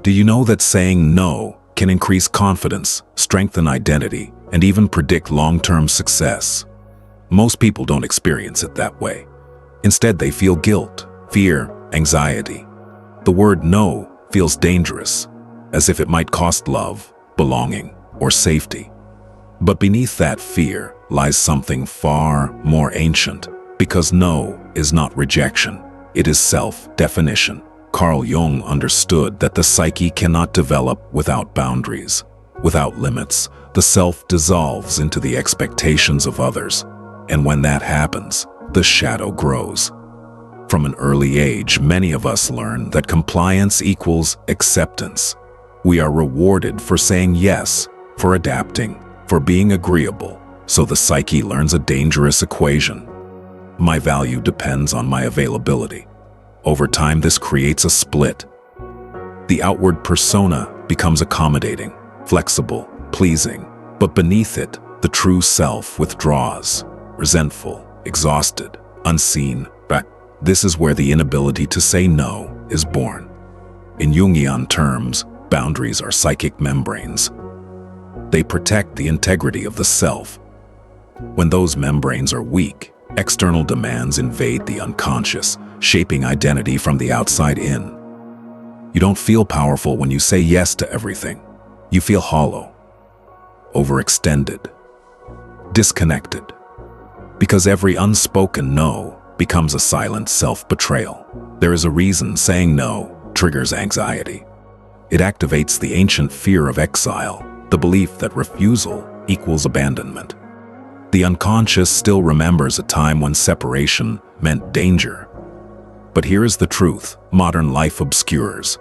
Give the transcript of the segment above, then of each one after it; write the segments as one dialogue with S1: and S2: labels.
S1: Do you know that saying no can increase confidence, strengthen identity, and even predict long-term success? Most people don't experience it that way. Instead, they feel guilt, fear, anxiety. The word no feels dangerous, as if it might cost love, belonging, or safety. But beneath that fear lies something far more ancient, because no is not rejection, it is self-definition. Carl Jung understood that the psyche cannot develop without boundaries. Without limits, the self dissolves into the expectations of others, and when that happens, the shadow grows. From an early age, many of us learn that compliance equals acceptance. We are rewarded for saying yes, for adapting, for being agreeable, so the psyche learns a dangerous equation. My value depends on my availability. Over time, this creates a split. The outward persona becomes accommodating, flexible, pleasing, but beneath it, the true self withdraws, resentful, exhausted, unseen. But this is where the inability to say no is born. In Jungian terms, boundaries are psychic membranes. They protect the integrity of the self. When those membranes are weak, external demands invade the unconscious, shaping identity from the outside in. You don't feel powerful when you say yes to everything. You feel hollow, overextended, disconnected. Because every unspoken no becomes a silent self-betrayal. There is a reason saying no triggers anxiety. It activates the ancient fear of exile, the belief that refusal equals abandonment. The unconscious still remembers a time when separation meant danger. But here is the truth: modern life obscures.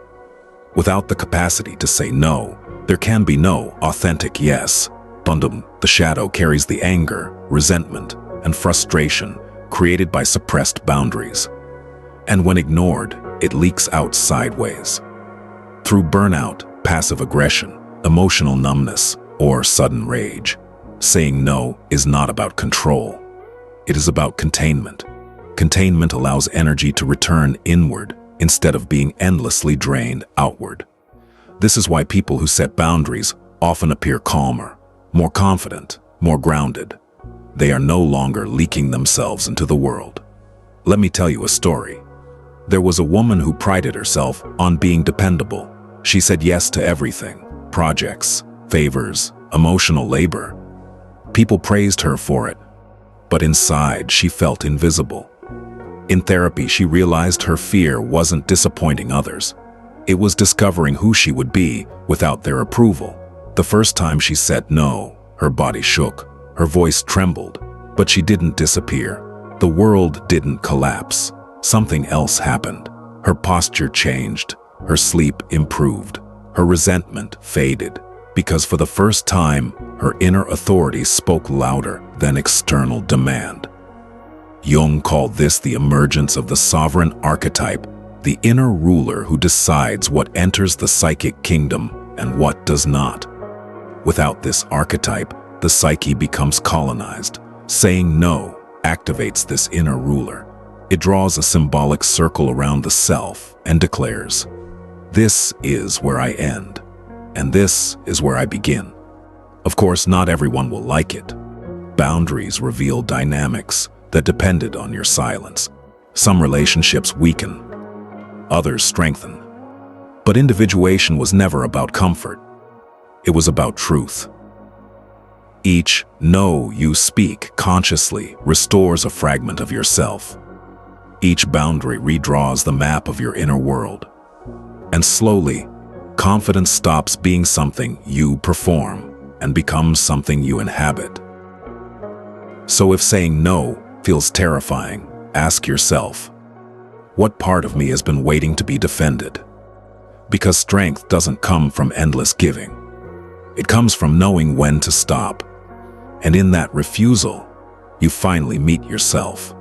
S1: Without the capacity to say no, there can be no authentic yes. The shadow carries the anger, resentment, and frustration created by suppressed boundaries. And when ignored, it leaks out sideways. Through burnout, passive aggression, emotional numbness, or sudden rage. Saying no is not about control. It is about containment. Containment allows energy to return inward instead of being endlessly drained outward. This is why people who set boundaries often appear calmer, more confident, more grounded. They are no longer leaking themselves into the world. Let me tell you a story. There was a woman who prided herself on being dependable. She said yes to everything: projects, favors, emotional labor. People praised her for it, but inside she felt invisible. In therapy, she realized her fear wasn't disappointing others. It was discovering who she would be without their approval. The first time she said no, her body shook, her voice trembled, but she didn't disappear. The world didn't collapse. Something else happened. Her posture changed, her sleep improved, her resentment faded, because for the first time, her inner authority spoke louder than external demand. Jung called this the emergence of the sovereign archetype, the inner ruler who decides what enters the psychic kingdom and what does not. Without this archetype, the psyche becomes colonized. Saying no activates this inner ruler. It draws a symbolic circle around the self and declares, "This is where I end, and this is where I begin." Of course, not everyone will like it. Boundaries reveal dynamics that depended on your silence. Some relationships weaken, others strengthen. But individuation was never about comfort. It was about truth. Each no you speak consciously restores a fragment of yourself. Each boundary redraws the map of your inner world. And slowly, confidence stops being something you perform and becomes something you inhabit. So if saying no feels terrifying, ask yourself, what part of me has been waiting to be defended? Because strength doesn't come from endless giving. It comes from knowing when to stop. And in that refusal, you finally meet yourself.